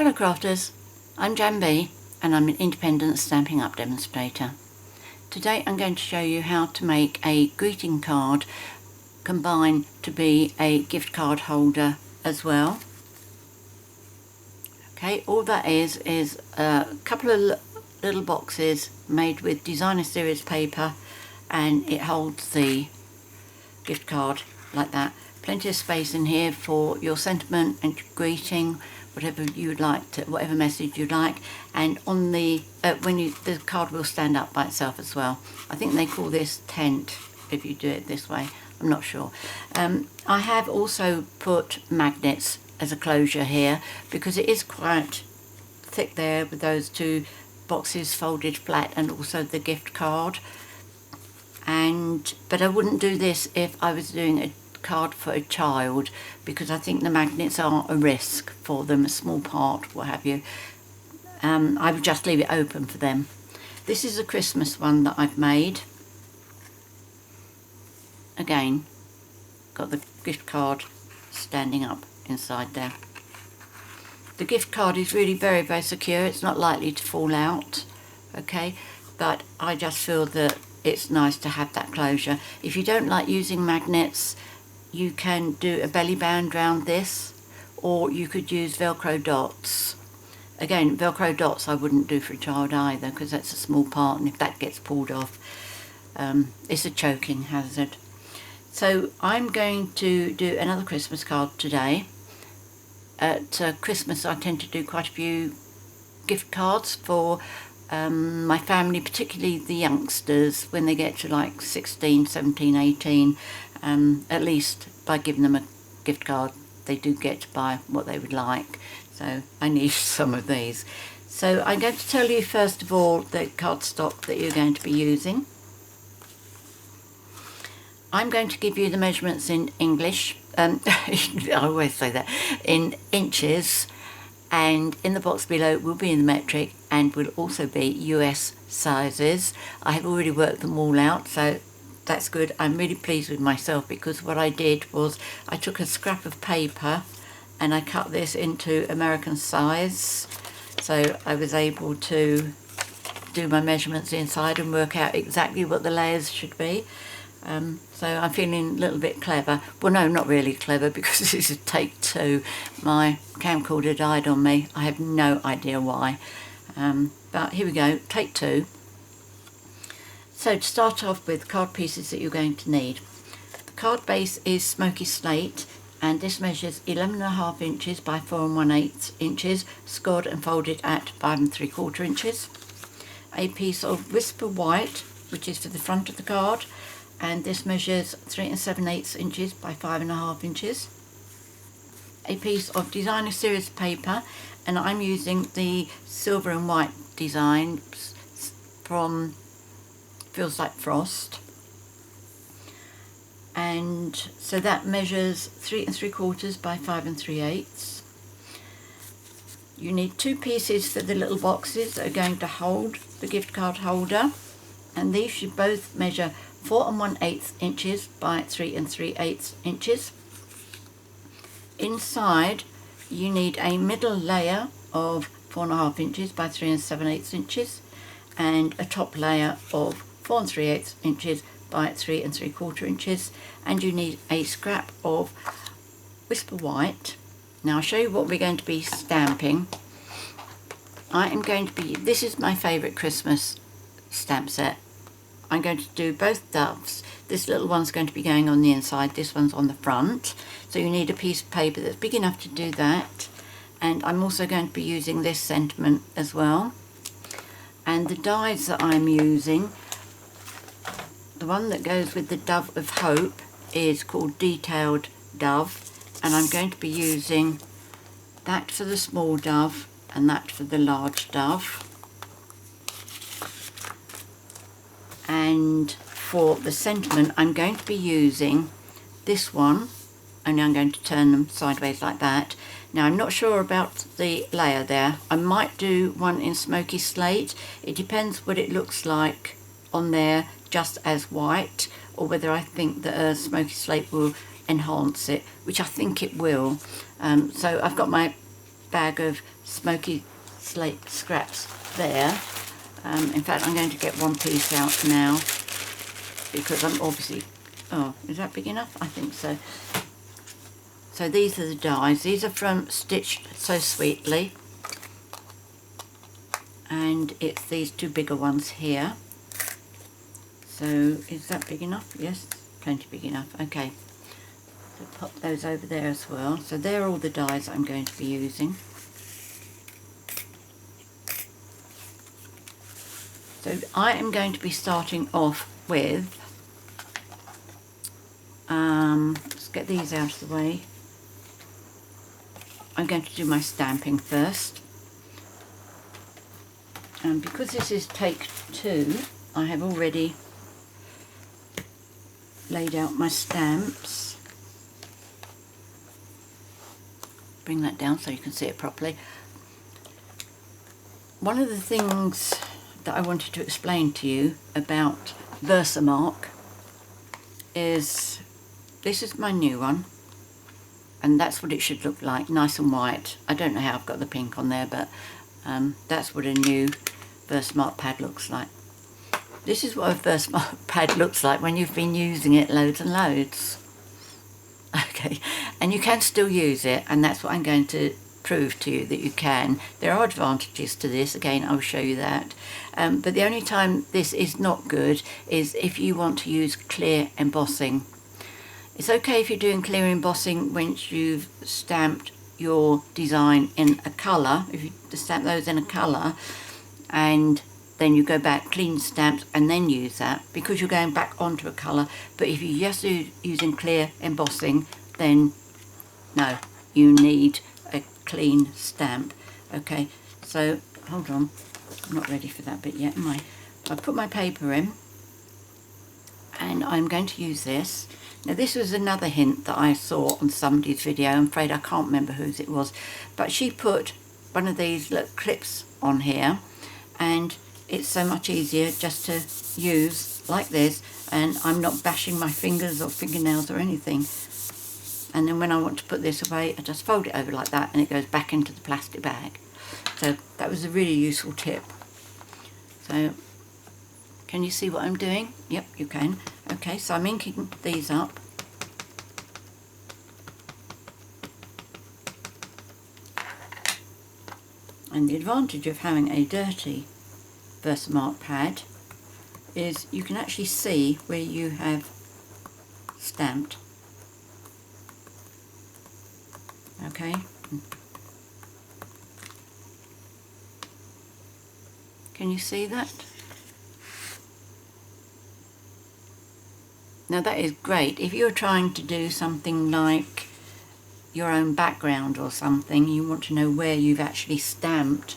Hello crafters, I'm JanB and I'm an independent Stampin' Up demonstrator. Today I'm going to show you how to make a greeting card combine to be a gift card holder as well. Okay, all that is a couple of little boxes made with designer series paper, and it holds the gift card like that. Plenty of space in here for your sentiment and your greeting, whatever you would like to, whatever message you'd like. And on the the card will stand up by itself as well. I think they call this tent if you do it this way. I'm not sure. I have also put magnets as a closure here because it is quite thick there with those two boxes folded flat and also the gift card. But I wouldn't do this if I was doing a card for a child, because I think the magnets are a risk for them, a small part, what have you. I would just leave it open for them. This is a Christmas one that I've made. Again, got the gift card standing up inside there. The gift card is really very, very secure. It's not likely to fall out, okay? But I just feel that it's nice to have that closure. If you don't like using magnets, you can do a belly band around this, or you could use Velcro dots. Again, Velcro dots I wouldn't do for a child either, because that's a small part, and if that gets pulled off, it's a choking hazard. So I'm going to do another Christmas card today. At Christmas I tend to do quite a few gift cards for my family, particularly the youngsters, when they get to like 16, 17, 18. At least by giving them a gift card they do get to buy what they would like. So I need some of these. So I'm going to tell you first of all the cardstock that you're going to be using. I'm going to give you the measurements in English. I always say that, in inches, and in the box below will be in the metric and will also be US sizes. I have already worked them all out, so that's good. I'm really pleased with myself, because what I did was I took a scrap of paper and I cut this into American size, so I was able to do my measurements inside and work out exactly what the layers should be. So I'm feeling a little bit clever. Well, no, not really clever, because this is take two. My camcorder died on me. I have no idea why. But here we go, take two. So to start off with, card pieces that you're going to need. The card base is Smokey Slate, and this measures 11.5 inches by 4 1/8 inches, scored and folded at 5 3/4 inches. A piece of Whisper White, which is for the front of the card, and this measures 3 7/8 inches by 5.5 inches. A piece of designer series paper, and I'm using the silver and white design from Feels Like Frost, and so that measures 3 3/4 by 5 3/8. You need two pieces for the little boxes that are going to hold the gift card holder, and these should both measure 4 1/8 inches by 3 3/8 inches. Inside you need a middle layer of 4.5 inches by 3 7/8 inches, and a top layer of 4 3/8 inches by 3 3/4 inches, and you need a scrap of Whisper White. Now I'll show you what we're going to be stamping. I am going to be, this is my favourite Christmas stamp set. I'm going to do both doves. This little one's going to be going on the inside, this one's on the front. So you need a piece of paper that's big enough to do that. And I'm also going to be using this sentiment as well. And the dies that I'm using, the one that goes with the Dove of Hope is called Detailed Dove. And I'm going to be using that for the small dove and that for the large dove. And for the sentiment I'm going to be using this one, and I'm going to turn them sideways like that. Now I'm not sure about the layer there. I might do one in Smoky Slate. It depends what it looks like on there just as white, or whether I think that Smoky Slate will enhance it, which I think it will. So I've got my bag of Smokey Slate scraps there. In fact, I'm going to get one piece out now because I'm obviously... Oh, is that big enough? I think so. So these are the dies. These are from Stitched So Sweetly. And it's these two bigger ones here. So is that big enough? Yes, plenty big enough. Okay. So pop those over there as well. So they're all the dies I'm going to be using. So I am going to be starting off with, let's get these out of the way. I'm going to do my stamping first. And because this is take 2, I have already laid out my stamps. Bring that down so you can see it properly. One of the things that I wanted to explain to you about Versamark is, this is my new one, and that's what it should look like, nice and white. I don't know how I've got the pink on there, but that's what a new Versamark pad looks like. This is what a Versamark pad looks like when you've been using it loads and loads. Okay, and you can still use it, and that's what I'm going to prove to you, that you can. There are advantages to this, again I'll show you that, but the only time this is not good is if you want to use clear embossing. It's okay if you're doing clear embossing once you've stamped your design in a colour, if you stamp those in a colour and then you go back, clean stamps, and then use that, because you're going back onto a colour. But if you're just using clear embossing, then no, you need a clean stamp. Okay, so hold on, I'm not ready for that bit yet, am I? I put my paper in and I'm going to use this. Now this was another hint that I saw on somebody's video. I'm afraid I can't remember whose it was, but she put one of these little clips on here, and it's so much easier just to use like this, and I'm not bashing my fingers or fingernails or anything. And then when I want to put this away, I just fold it over like that and it goes back into the plastic bag. So that was a really useful tip. So can you see what I'm doing? Yep, you can. Okay, so I'm inking these up. And the advantage of having a dirty Versamark pad is you can actually see where you have stamped. Okay. Can you see that? Now that is great. If you're trying to do something like your own background or something, you want to know where you've actually stamped,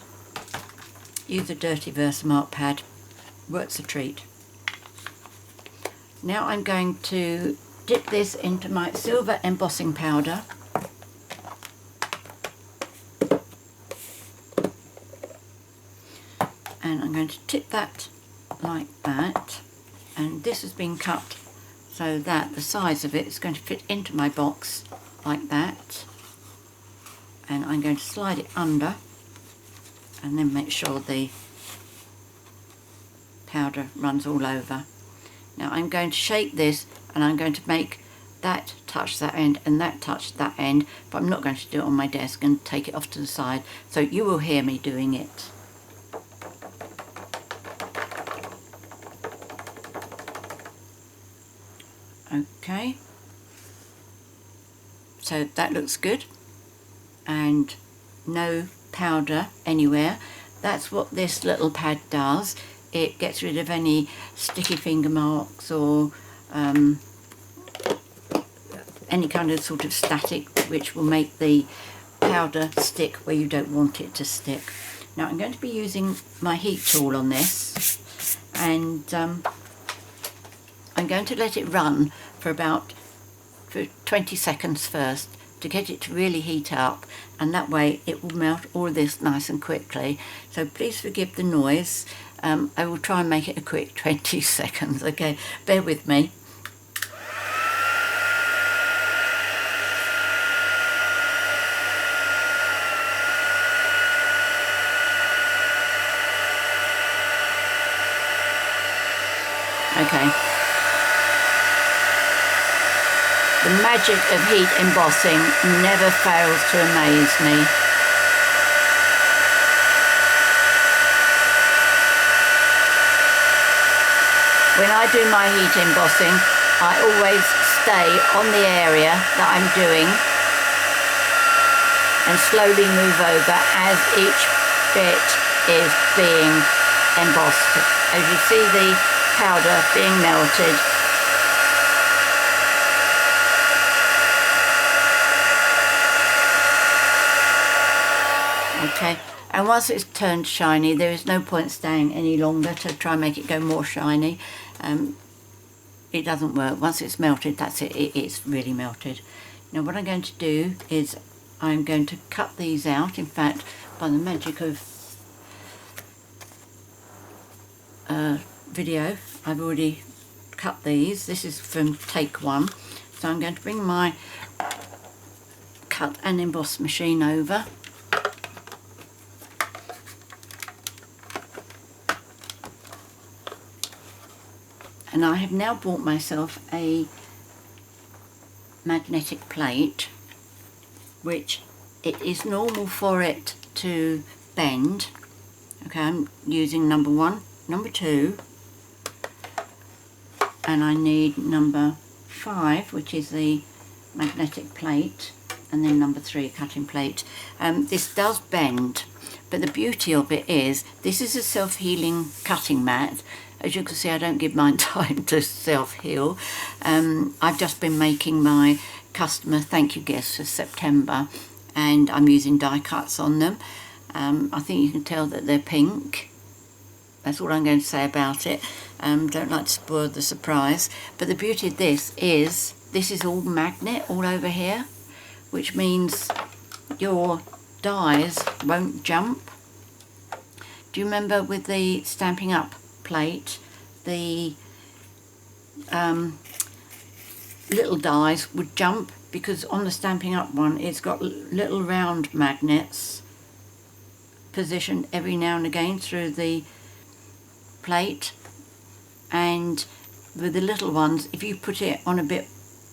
use a dirty Versamark pad. Works a treat. Now I'm going to dip this into my silver embossing powder. And I'm going to tip that like that, and this has been cut so that the size of it is going to fit into my box like that, and I'm going to slide it under and then make sure the powder runs all over. Now I'm going to shake this, and I'm going to make that touch that end and that touch that end, but I'm not going to do it on my desk and take it off to the side, so you will hear me doing it. Okay, so that looks good, and no powder anywhere. That's what this little pad does. It gets rid of any sticky finger marks or any kind of sort of static which will make the powder stick where you don't want it to stick. Now I'm going to be using my heat tool on this, and I'm going to let it run for about 20 seconds first to get it to really heat up, and that way it will melt all of this nice and quickly. So please forgive the noise. I will try and make it a quick 20 seconds, okay? Bear with me. Okay. The magic of heat embossing never fails to amaze me. When I do my heat embossing, I always stay on the area that I'm doing and slowly move over as each bit is being embossed. As you see the powder being melted, okay, and once it's turned shiny, there is no point staying any longer to try and make it go more shiny. It doesn't work. Once it's melted, that's it. It's really melted. Now what I'm going to do is I'm going to cut these out. In fact, by the magic of video, I've already cut these. This is from take one. So I'm going to bring my cut and emboss machine over. And I have now bought myself a magnetic plate, which it is normal for it to bend. Okay, I'm using number 1, number 2, and I need number 5, which is the magnetic plate, and then number 3, cutting plate. This does bend, but the beauty of it is this is a self-healing cutting mat. As you can see, I don't give mine time to self-heal. I've just been making my customer thank you gifts for September, and I'm using die cuts on them. I think you can tell that they're pink. That's all I'm going to say about it. Don't like to spoil the surprise. But the beauty of this is all magnet all over here, which means your dies won't jump. Do you remember with the Stampin' Up plate, the little dies would jump because on the Stampin' Up one it's got little round magnets positioned every now and again through the plate, and with the little ones, if you put it on a bit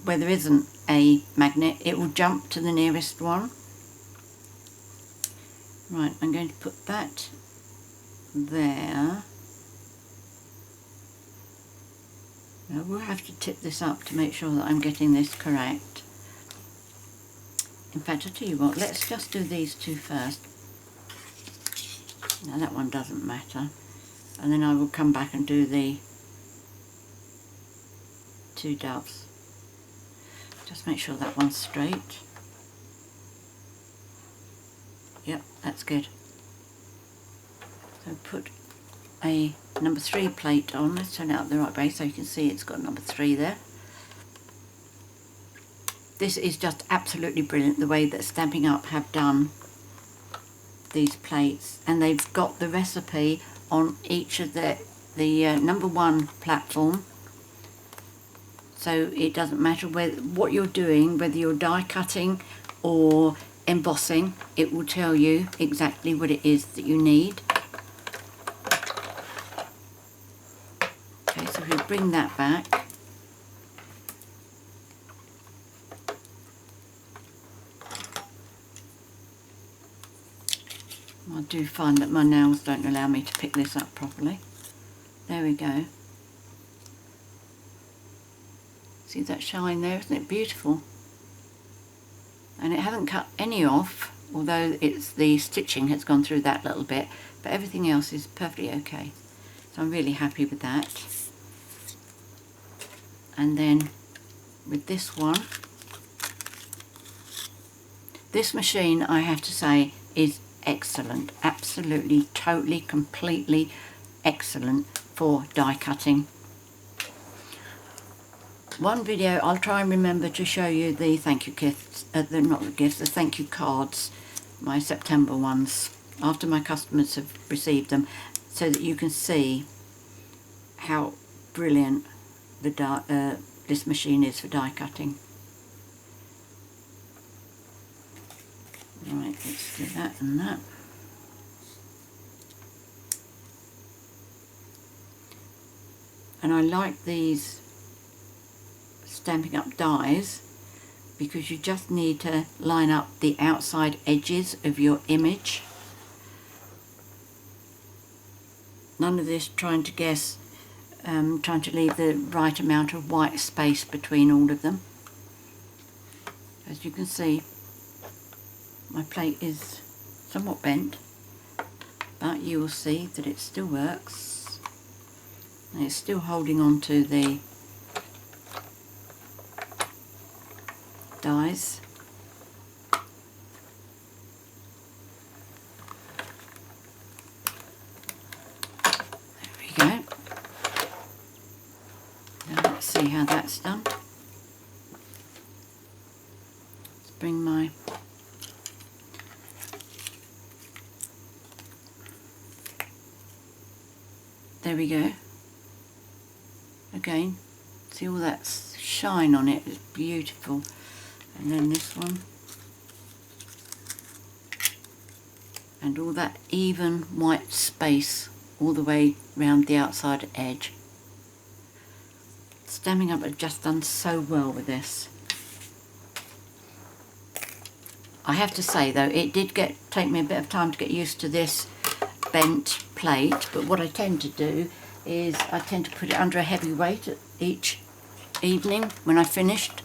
where there isn't a magnet, it will jump to the nearest one. Right, I'm going to put that there. Now we'll have to tip this up to make sure that I'm getting this correct. In fact, I'll tell you what, let's just do these two first. Now that one doesn't matter. And then I will come back and do the 2 doves. Just make sure that one's straight. Yep, that's good. So put a number 3 plate on. Let's turn it up the right way so you can see it's got number 3 there. This is just absolutely brilliant, the way that Stampin' Up have done these plates, and they've got the recipe on each of the number 1 platform, so it doesn't matter what you're doing, whether you're die cutting or embossing, it will tell you exactly what it is that you need. Okay, so we'll bring that back. I do find that my nails don't allow me to pick this up properly. There we go. See that shine there? Isn't it beautiful? And it hasn't cut any off, although the stitching has gone through that little bit, but everything else is perfectly okay. So I'm really happy with that. And then with this one, this machine, I have to say, is excellent. Absolutely, totally, completely excellent for die cutting. One video, I'll try and remember to show you the thank you gifts, not the gifts, the thank you cards, my September ones, after my customers have received them, so that you can see how brilliant this machine is for die cutting. Right, let's do that and that. And I like these Stampin' Up dies because you just need to line up the outside edges of your image. None of this trying to guess, trying to leave the right amount of white space between all of them. As you can see, my plate is somewhat bent, but you will see that it still works. And it's still holding on to the dies. There we go. Now let's see how that's done. Let's bring my there we go. Again, see all that shine on it, it's beautiful. And then this one. And all that even white space all the way round the outside edge. Stampin' Up have just done so well with this. I have to say though, it did take me a bit of time to get used to this bent plate, but what I tend to do is I tend to put it under a heavy weight each evening when I finished.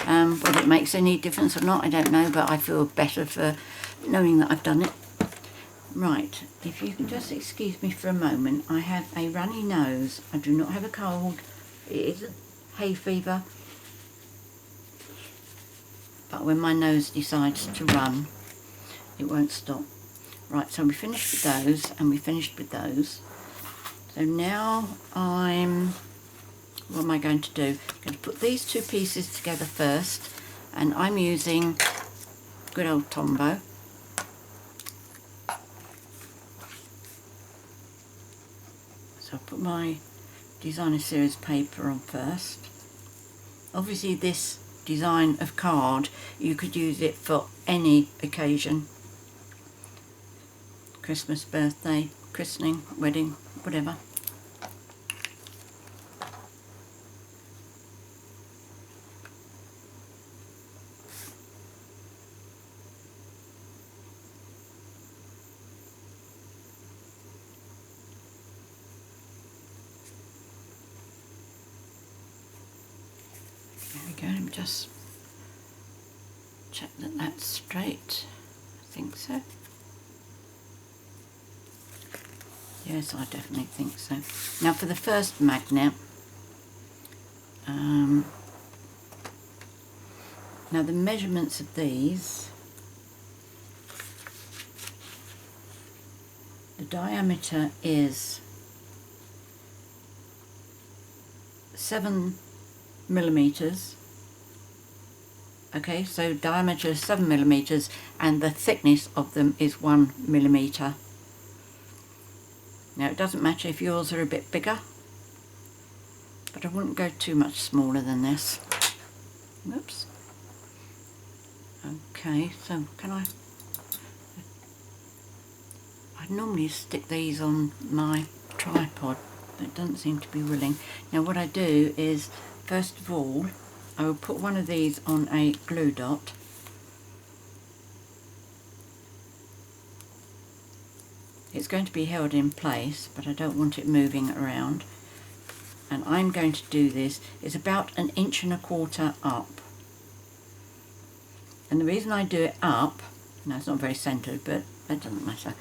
Whether it makes any difference or not, I don't know, but I feel better for knowing that I've done it. Right, if you can just excuse me for a moment, I have a runny nose. I do not have a cold. It is hay fever. But when my nose decides to run, it won't stop. Right, so we finished with those, and we finished with those. So now what am I going to do? I'm going to put these two pieces together first, and I'm using good old Tombow. So I'll put my designer series paper on first. Obviously this design of card, you could use it for any occasion. Christmas, birthday, christening, wedding, whatever. There we go, let me just check that that's straight. I think so. Yes, I definitely think so. Now for the first magnet, now the measurements of these, the diameter is 7 millimeters. Okay, so diameter is 7 millimeters and the thickness of them is 1 millimeter. Now it doesn't matter if yours are a bit bigger, but I wouldn't go too much smaller than this. Whoops. Okay, so can I normally stick these on my tripod, but it doesn't seem to be willing. Now what I do is, first of all, I will put one of these on a glue dot. It's going to be held in place, but I don't want it moving around. And I'm going to do this, it's about 1.25 inches up. And the reason I do it up, no, it's not very centered, but that doesn't matter.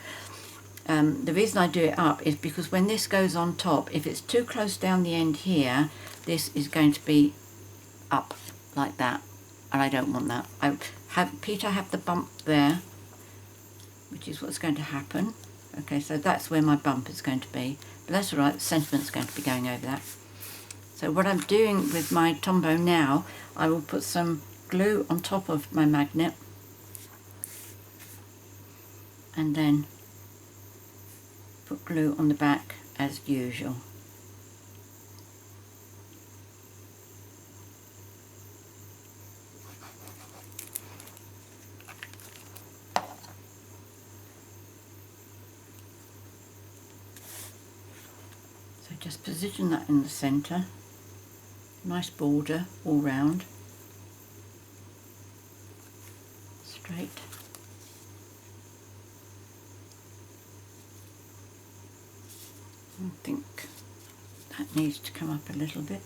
The reason I do it up is because when this goes on top, if it's too close down the end here, this is going to be up like that, and I don't want that. Peter have the bump there, which is what's going to happen. Okay, so that's where my bump is going to be, but that's all right, the sentiment's going to be going over that. So what I'm doing with my Tombow now, I will put some glue on top of my magnet, and then put glue on the back as usual. So So just position that in the centre. Nice border all round. Straight. I think that needs to come up a little bit.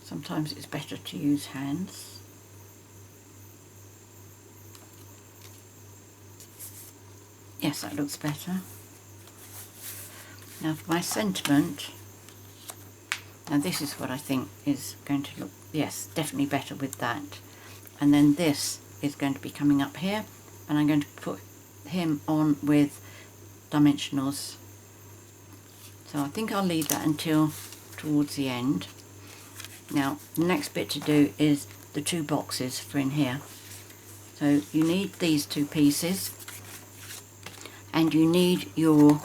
Sometimes it's better to use hands. Yes, that looks better. Now for my sentiment, now this is what I think is going to look, yes, definitely better with that. And then this is going to be coming up here, and I'm going to put him on with dimensionals. So I think I'll leave that until towards the end. Now the next bit to do is the two boxes for in here. So you need these two pieces, and you need your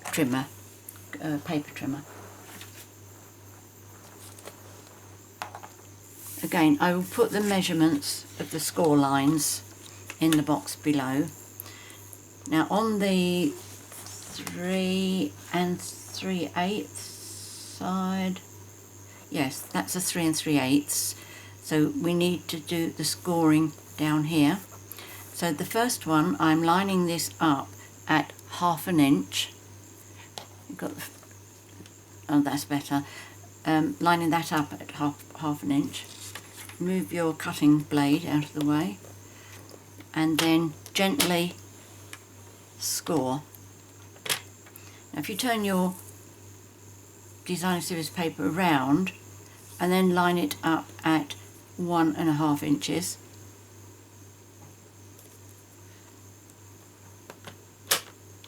trimmer, paper trimmer. Again, I will put the measurements of the score lines in the box below. Now on the 3 3/8 side, yes, that's a 3 3/8. So we need to do the scoring down here. So the first one, I'm lining this up at 1/2 inch. You've got the, oh, that's better. Lining that up at half an inch. Move your cutting blade out of the way, and then gently score. Now if you turn your designer series paper around and then line it up at 1.5 inches,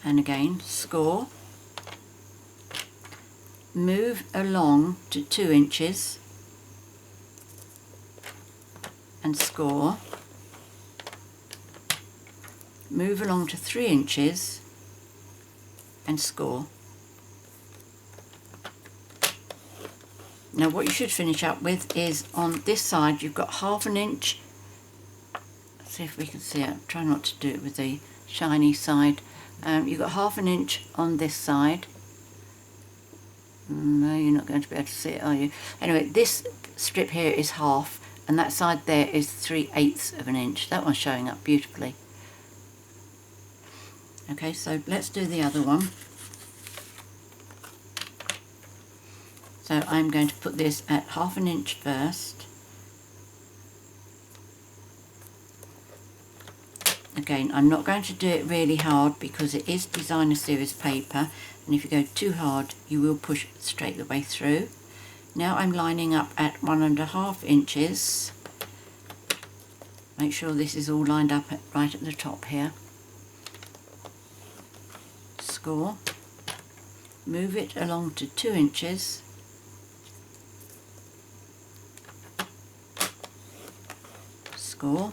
and again score, move along to 2 inches and score, move along to 3 inches and score. Now what you should finish up with is on this side you've got 1/2 inch. Let's see if we can see it. Try not to do it with the shiny side. You've got 1/2 inch on this side. No, you're not going to be able to see it, are you? Anyway, this strip here is 1/2, and that side there is 3/8 of an inch. That one's showing up beautifully. Okay, so let's do the other one. So I'm going to put this at 1/2 inch first. Again, I'm not going to do it really hard because it is designer series paper, and if you go too hard you will push straight the way through. Now I'm lining up at 1.5 inches. Make sure this is all lined up right at the top here. Score. Move it along to 2 inches. Score.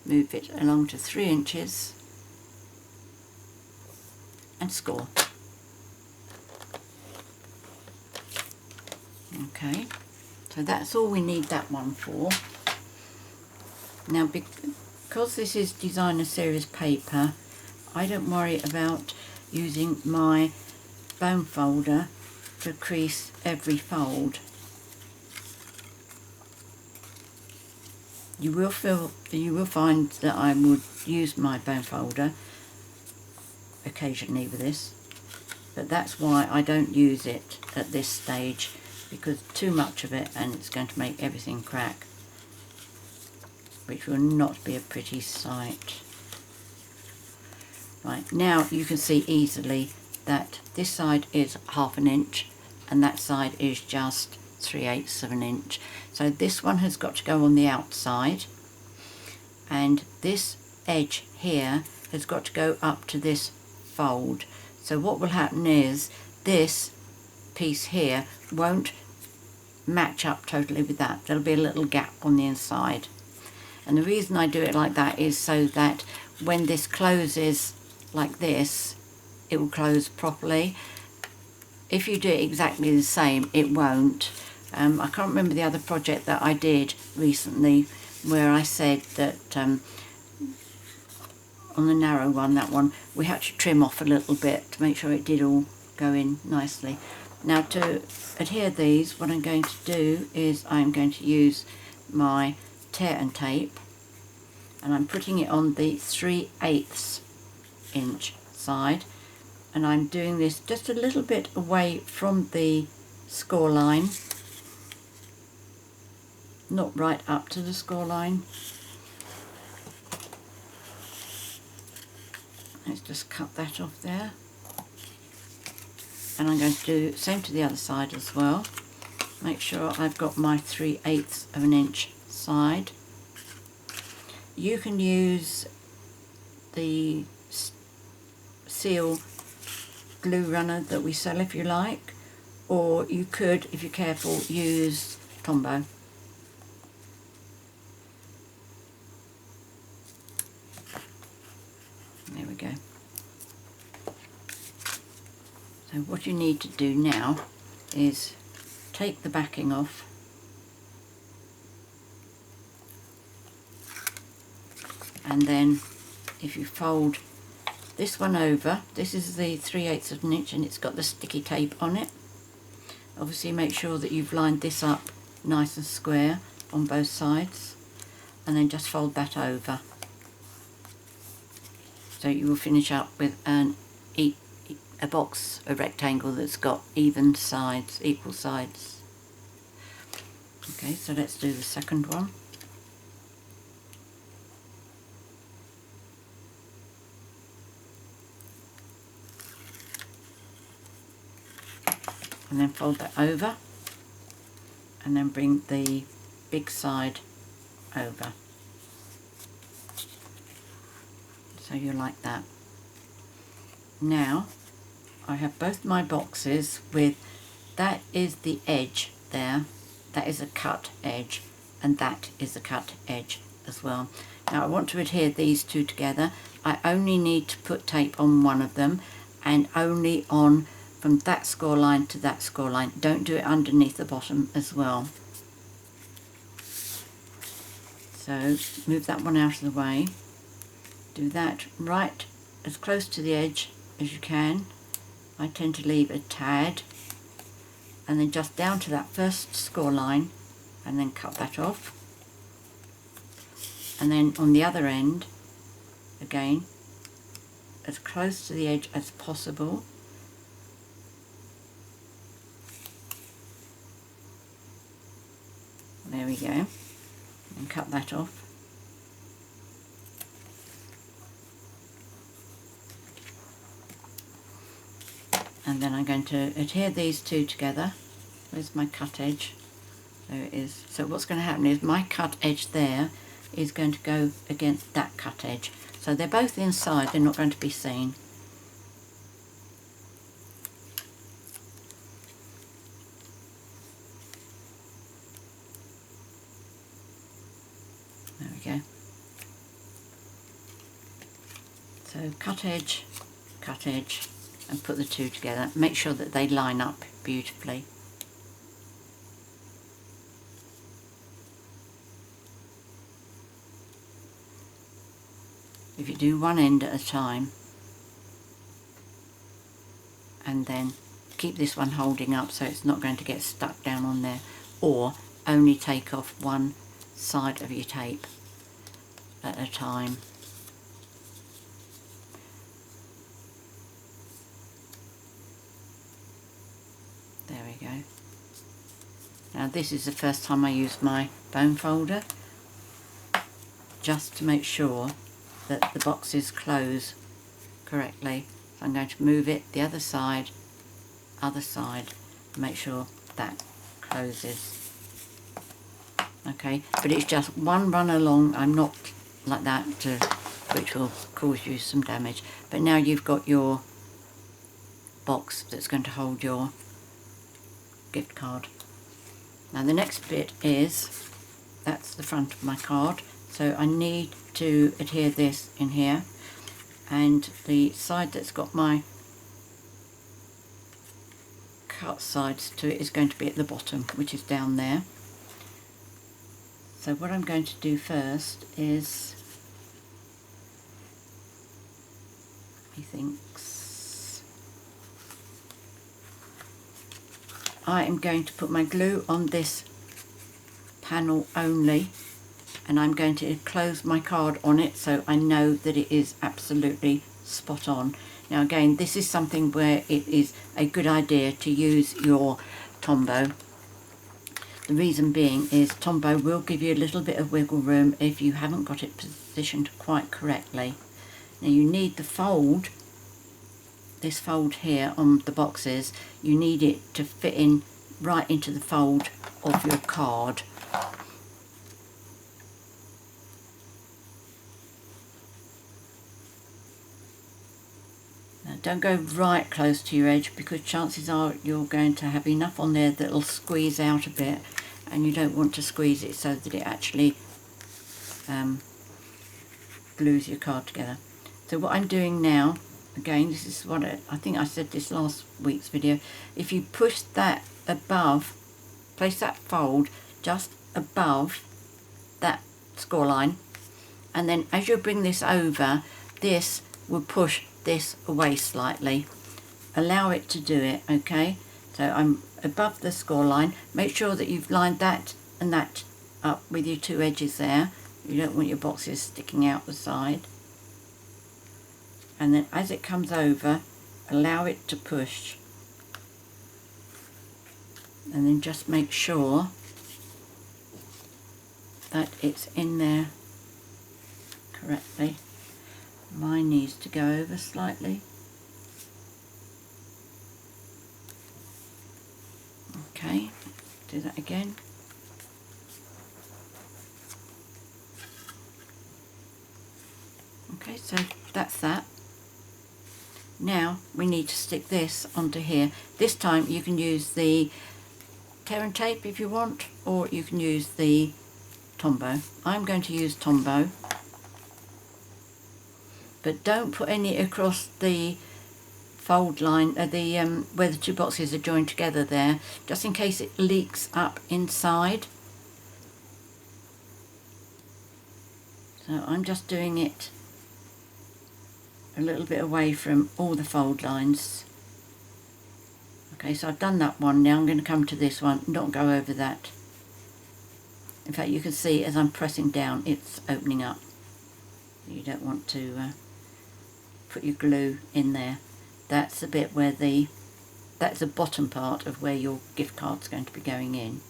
Move it along to 3 inches and score. Okay, so that's all we need that one for. Now because this is designer series paper, I don't worry about using my bone folder to crease every fold. You will find that I would use my bone folder occasionally with this, but that's why I don't use it at this stage, because too much of it and it's going to make everything crack, which will not be a pretty sight. Right, now you can see easily that this side is 1/2 inch and that side is just 3/8 of an inch. So this one has got to go on the outside, and this edge here has got to go up to this fold. So what will happen is this piece here won't match up totally with that. There'll be a little gap on the inside. And the reason I do it like that is so that when this closes like this, it will close properly. If you do it exactly the same, it won't. I can't remember the other project that I did recently where I said that on the narrow one, that one, we had to trim off a little bit to make sure it did all go in nicely. Now to adhere these, what I'm going to do is I'm going to use my tear and tape, and I'm putting it on the 3/8 inch side, and I'm doing this just a little bit away from the score line, not right up to the score line. Let's just cut that off there. And I'm going to do the same to the other side as well. Make sure I've got my 3/8 of an inch side. You can use the seal glue runner that we sell if you like, or you could, if you're careful, use Tombow. There we go. So what you need to do now is take the backing off, and then if you fold this one over, this is the 3/8 of an inch and it's got the sticky tape on it. Obviously make sure that you've lined this up nice and square on both sides, and then just fold that over. So you will finish up with a box, a rectangle that's got even sides, equal sides. Okay, so let's do the second one. And then fold that over, and then bring the big side over. So you like that. Now I have both my boxes with, that is the edge there, that is a cut edge, and that is a cut edge as well. Now I want to adhere these two together. I only need to put tape on one of them, and only on from that score line to that score line. Don't do it underneath the bottom as well. So move that one out of the way. Do that right as close to the edge as you can. I tend to leave a tad, and then just down to that first score line, and then cut that off. And then on the other end, again, as close to the edge as possible. There we go, and cut that off. And then I'm going to adhere these two together. Where's my cut edge? There it is. So what's going to happen is my cut edge there is going to go against that cut edge. So they're both inside, they're not going to be seen. There we go. So cut edge, and put the two together. Make sure that they line up beautifully. If you do one end at a time, and then keep this one holding up so it's not going to get stuck down on there, or only take off one side of your tape at a time. There we go. Now this is the first time I used my bone folder, just to make sure that the boxes close correctly. So I'm going to move it the other side, make sure that closes. Okay, but it's just one run along. I'm not like that, which will cause you some damage. But now you've got your box that's going to hold your gift card. Now the next bit is, that's the front of my card, so I need to adhere this in here, and the side that's got my cut sides to it is going to be at the bottom, which is down there. So what I'm going to do first is thinks. I am going to put my glue on this panel only, and I'm going to close my card on it so I know that it is absolutely spot on. Now again, this is something where it is a good idea to use your Tombow. The reason being is Tombow will give you a little bit of wiggle room if you haven't got it positioned quite correctly. Now you need the fold, this fold here on the boxes, you need it to fit in right into the fold of your card. Don't go right close to your edge, because chances are you're going to have enough on there that will squeeze out a bit, and you don't want to squeeze it so that it actually glues your card together. So what I'm doing now, again, this is what I think I said this last week's video, if you push that above, place that fold just above that score line, and then as you bring this over, this will push this away slightly. Allow it to do it, okay? So I'm above the score line. Make sure that you've lined that and that up with your two edges there. You don't want your boxes sticking out the side. And then as it comes over, allow it to push. And then just make sure that it's in there correctly. Mine needs to go over slightly. Okay, do that again. Okay, so that's that. Now we need to stick this onto here. This time you can use the tear and tape if you want, or you can use the Tombow. I'm going to use Tombow. But don't put any across the fold line, where the two boxes are joined together there, just in case it leaks up inside. So I'm just doing it a little bit away from all the fold lines. Okay, so I've done that one. Now I'm going to come to this one, not go over that. In fact, you can see as I'm pressing down, it's opening up. You don't want to put your glue in there. That's the bit where that's the bottom part of where your gift card's going to be going in.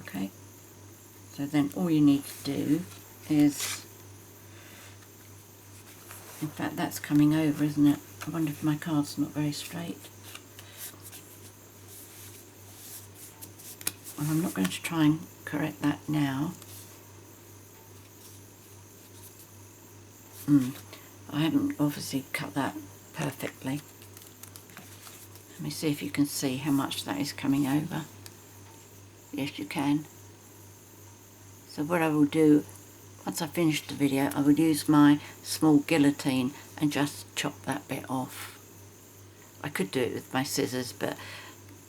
Okay, so then all you need to do is, in fact that's coming over, isn't it? I wonder if my card's not very straight. Well, I'm not going to try and correct that now. I haven't obviously cut that perfectly. Let me see if you can see how much that is coming over. Yes, you can. So what I will do, once I finish the video, I will use my small guillotine and just chop that bit off. I could do it with my scissors, but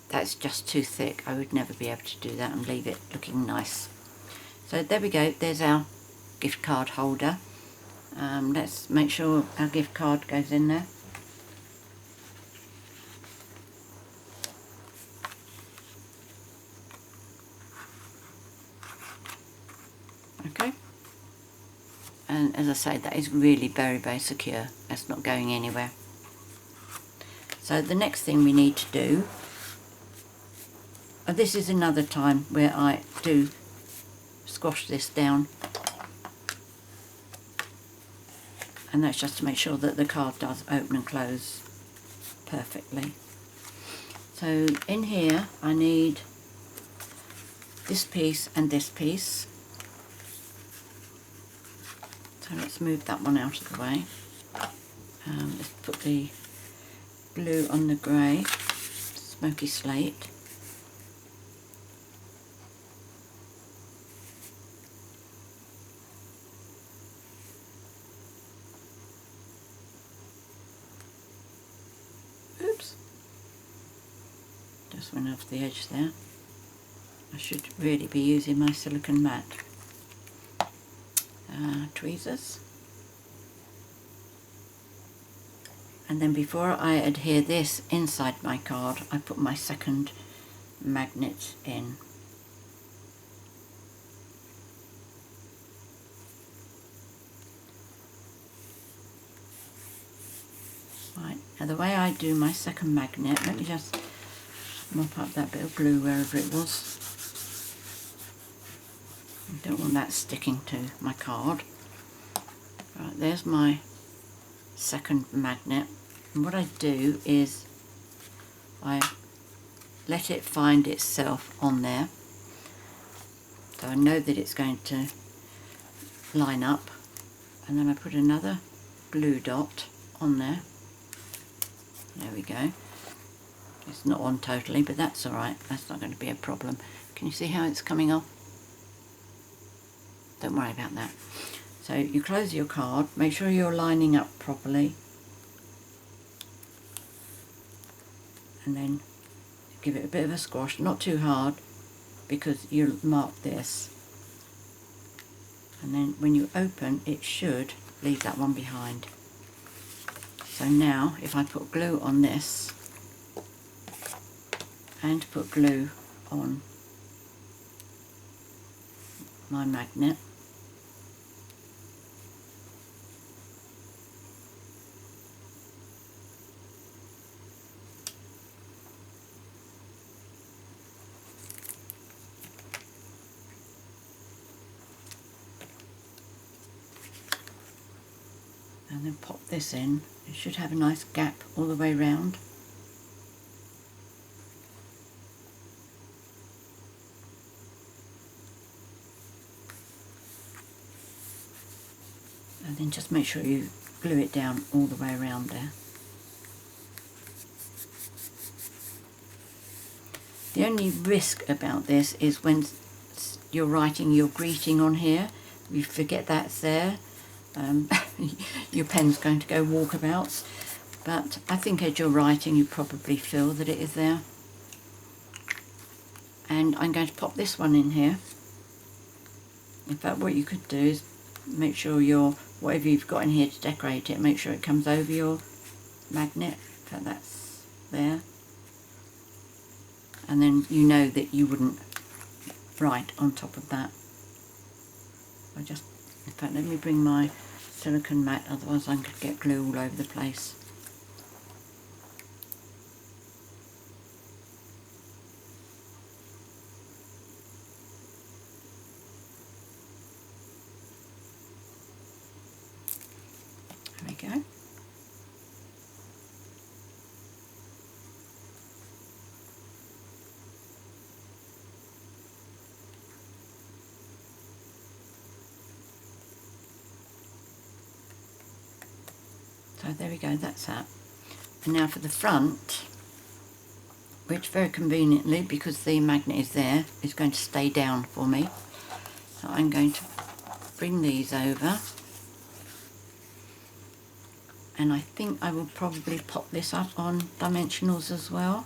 that's just too thick. I would never be able to do that and leave it looking nice. So there we go, there's our gift card holder. Let's make sure our gift card goes in there. Okay. And as I say, that is really very, very secure. That's not going anywhere. So the next thing we need to do, this is another time where I do squash this down. And that's just to make sure that the card does open and close perfectly. So in here I need this piece and this piece. So let's move that one out of the way. Let's put the blue on the grey, Smokey Slate. Just went off the edge there. I should really be using my silicone matte. Tweezers. And then before I adhere this inside my card, I put my second magnet in. Right, now the way I do my second magnet, let me just mop up that bit of glue wherever it was. I don't want that sticking to my card. Right, there's my second magnet, and what I do is I let it find itself on there, so I know that it's going to line up, and then I put another glue dot on there. There we go. It's not on totally, but that's alright, that's not going to be a problem. Can you see how it's coming off? Don't worry about that. So you close your card, make sure you're lining up properly, and then give it a bit of a squash, not too hard, because you'll mark this, and then when you open it should leave that one behind. So now if I put glue on this and put glue on my magnet, and then pop this in, it should have a nice gap all the way round. And then just make sure you glue it down all the way around there. The only risk about this is when you're writing your greeting on here, you forget that's there, your pen's going to go walkabouts, but I think as you're writing you probably feel that it is there. And I'm going to pop this one in here. In fact, what you could do is make sure your whatever you've got in here to decorate it, make sure it comes over your magnet. In fact, that's there. And then you know that you wouldn't write on top of that. I just, in fact, let me bring my silicone mat, otherwise I'm going to get glue all over the place. There we go. So there we go, that's that. And now for the front, which very conveniently, because the magnet is there, is going to stay down for me. So I'm going to bring these over, and I think I will probably pop this up on dimensionals as well.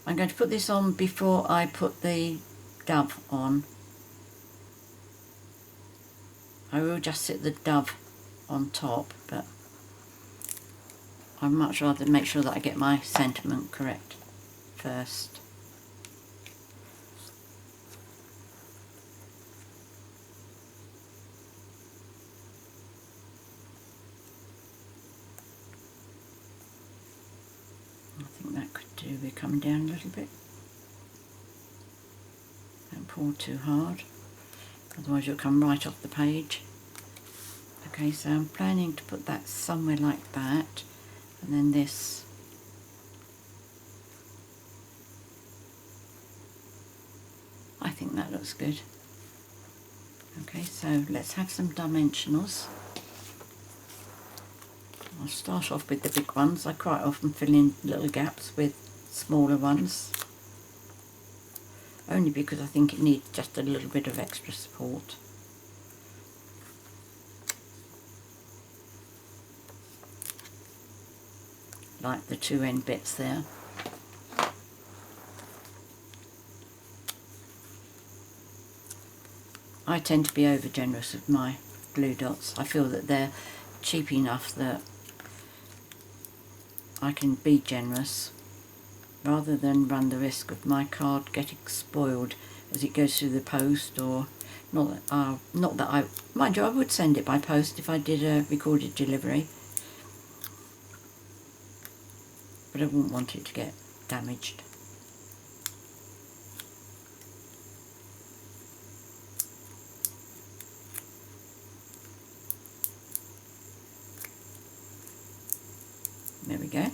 I'm going to put this on before I put the dove on. I will just sit the dove on top, but I'd much rather make sure that I get my sentiment correct first. I think that could do with coming down a little bit. Don't pull too hard, otherwise you'll come right off the page. Okay, so I'm planning to put that somewhere like that, and then this. I think that looks good. Okay, so let's have some dimensionals. I'll start off with the big ones. I quite often fill in little gaps with smaller ones, only because I think it needs just a little bit of extra support. Like the two end bits there. I tend to be over generous with my glue dots. I feel that they're cheap enough that I can be generous rather than run the risk of my card getting spoiled as it goes through the post. Or not that I mind you, I would send it by post if I did a recorded delivery, but I wouldn't want it to get damaged. There we go.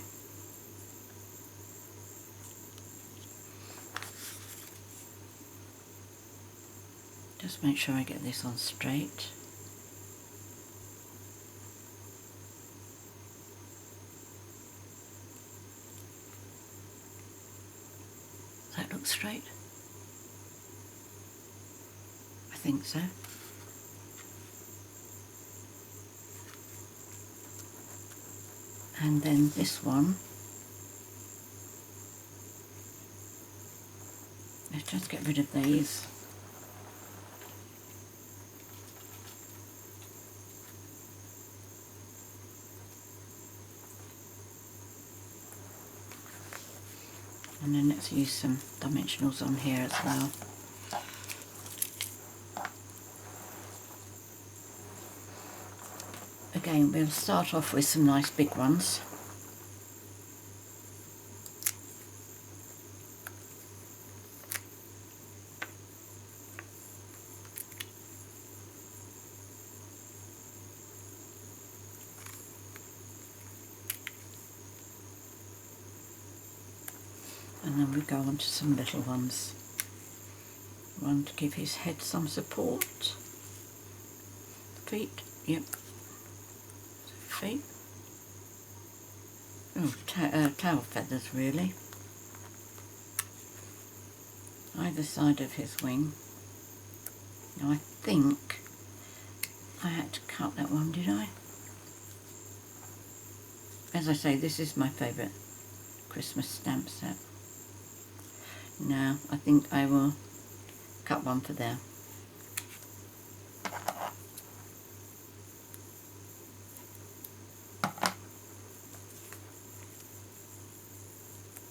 Just make sure I get this on straight. Does that look straight? I think so. And then this one, let's just get rid of these. And then let's use some dimensionals on here as well. Again, we'll start off with some nice big ones. And then we go on to some little ones. One to give his head some support. Feet, yep. Feet. Oh, tail feathers really. Either side of his wing. Now I think I had to cut that one, did I? As I say, this is my favourite Christmas stamp set. Now I think I will cut one for there.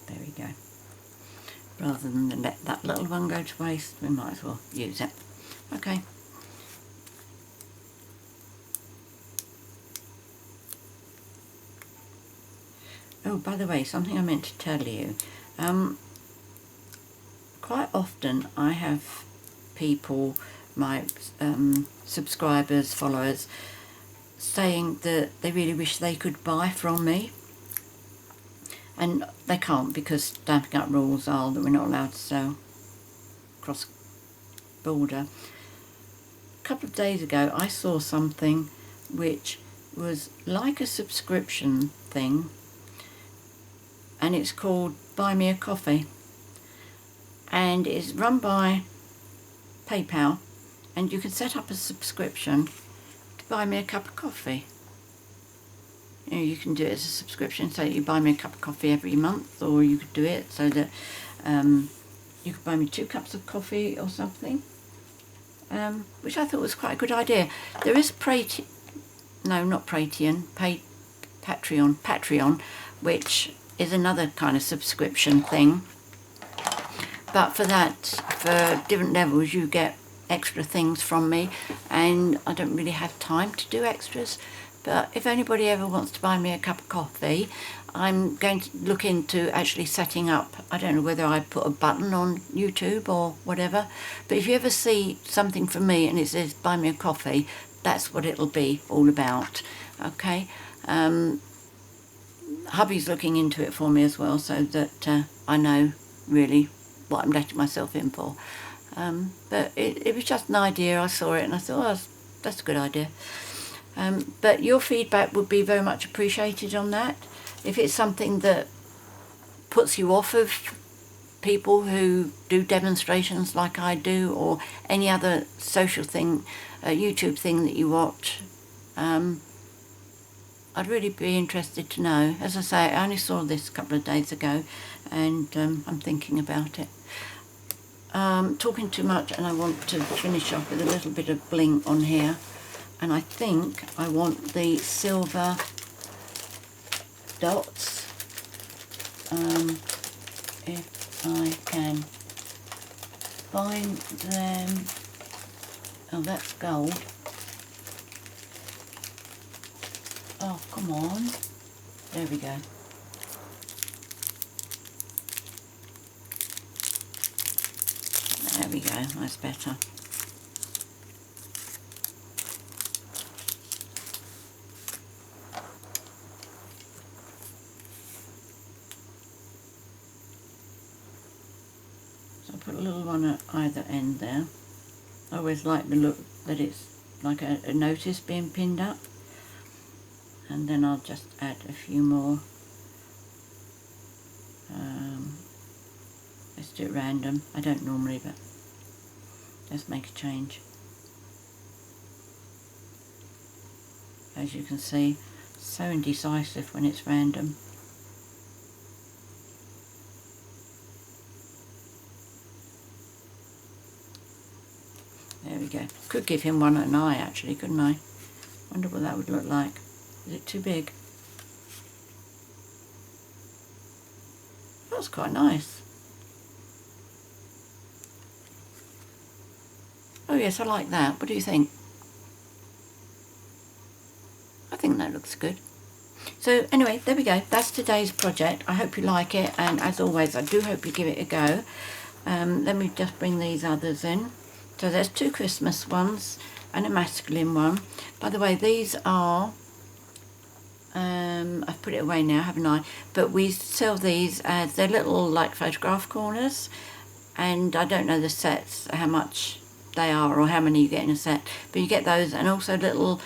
There we go. Rather than let that little one go to waste, we might as well use it. Okay. Oh, by the way, something I meant to tell you. Quite often I have people, my subscribers, followers, saying that they really wish they could buy from me. And they can't because Stampin' Up rules are that we're not allowed to sell cross border. A couple of days ago I saw something which was like a subscription thing, and it's called Buy Me a Coffee, and it's run by PayPal, and you can set up a subscription to buy me a cup of coffee. You know, you can do it as a subscription, so you buy me a cup of coffee every month, or you could do it so that you could buy me 2 cups of coffee or something, which I thought was quite a good idea. There is Patreon, which is another kind of subscription thing, but for that, for different levels, you get extra things from me, and I don't really have time to do extras. But if anybody ever wants to buy me a cup of coffee, I'm going to look into actually setting up, I don't know whether I put a button on YouTube or whatever, but if you ever see something from me and it says buy me a coffee, that's what it'll be all about. Okay. Hubby's looking into it for me as well, so that I know really what I'm letting myself in for. But it was just an idea. I saw it and I thought, oh, that's a good idea. But your feedback would be very much appreciated on that. If it's something that puts you off of people who do demonstrations like I do, or any other social thing, YouTube thing that you watch, I'd really be interested to know. As I say, I only saw this a couple of days ago, and I'm thinking about it. Talking too much, and I want to finish off with a little bit of bling on here. and I think I want the silver dots. If I can find them. Oh, that's gold. Oh, come on. There we go. There we go, that's better. So I'll put a little one at either end there. I always like the look that it's like a notice being pinned up. And then I'll just add a few more. Let's do it random. I don't normally, but let's make a change. As you can see, so indecisive when it's random. There we go. Could give him one at an eye actually, couldn't I? Wonder what that would look like. Is it too big? That's quite nice. Oh yes, I like that. What do you think? I think that looks good. So anyway, there we go. That's today's project. I hope you like it, and as always, I do hope you give it a go. Let me just bring these others in. So there's 2 Christmas ones and a masculine one. By the way, these are, I've put it away now, haven't I? But we sell these as they're little like photograph corners, and I don't know the sets, how much they are or how many you get in a set, but you get those, and also little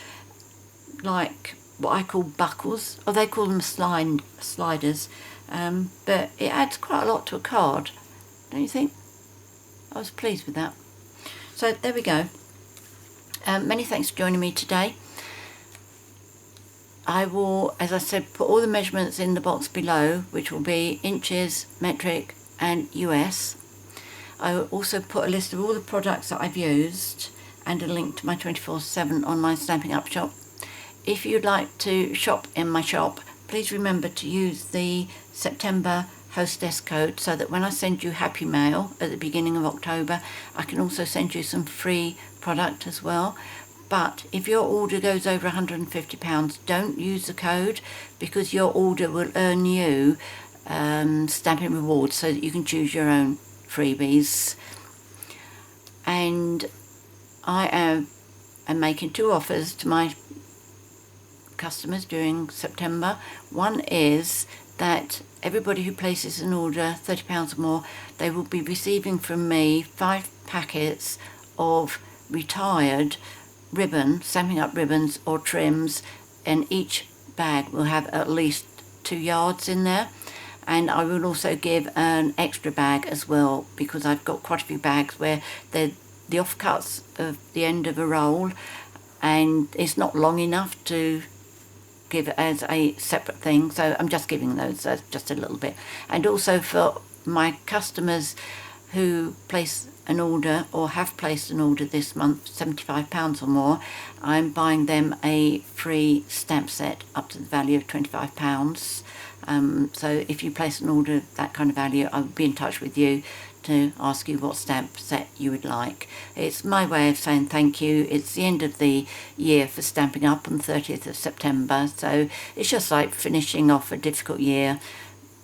like what I call buckles, or they call them sliders, but it adds quite a lot to a card, don't you think? I was pleased with that. So there we go. Many thanks for joining me today. I will, as I said, put all the measurements in the box below, which will be inches, metric and US. I will also put a list of all the products that I've used and a link to my 24/7 online Stampin' Up shop. If you'd like to shop in my shop, please remember to use the September HOSTESS code so that when I send you Happy Mail at the beginning of October, I can also send you some free product as well. But if your order goes over £150, don't use the code, because your order will earn you Stampin' rewards so that you can choose your own freebies. And I am making 2 offers to my customers during September. One is that everybody who places an order £30 or more, they will be receiving from me 5 packets of retired ribbon, Stampin' Up ribbons or trims, and each bag will have at least 2 yards in there. And I will also give an extra bag as well, because I've got quite a few bags where they're the offcuts of the end of a roll and it's not long enough to give it as a separate thing, so I'm just giving those just a little bit. And also for my customers who place an order or have placed an order this month, £75 or more, I'm buying them a free stamp set up to the value of £25. So if you place an order that kind of value, I'll be in touch with you to ask you what stamp set you would like. It's my way of saying thank you. It's the end of the year for Stampin' Up on the 30th of September, so it's just like finishing off a difficult year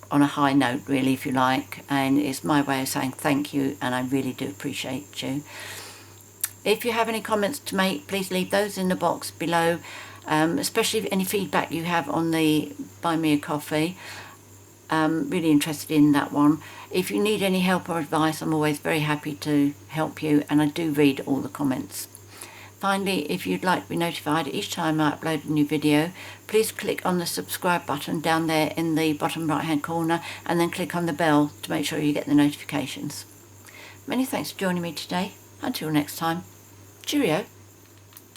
on a high note, really, if you like, and it's my way of saying thank you, and I really do appreciate you. If you have any comments to make, please leave those in the box below, especially if any feedback you have on the Buy Me a Coffee. Really interested in that one. If you need any help or advice, I'm always very happy to help you, and I do read all the comments. Finally, if you'd like to be notified each time I upload a new video, please click on the subscribe button down there in the bottom right hand corner, and then click on the bell to make sure you get the notifications. Many thanks for joining me today. Until next time, cheerio.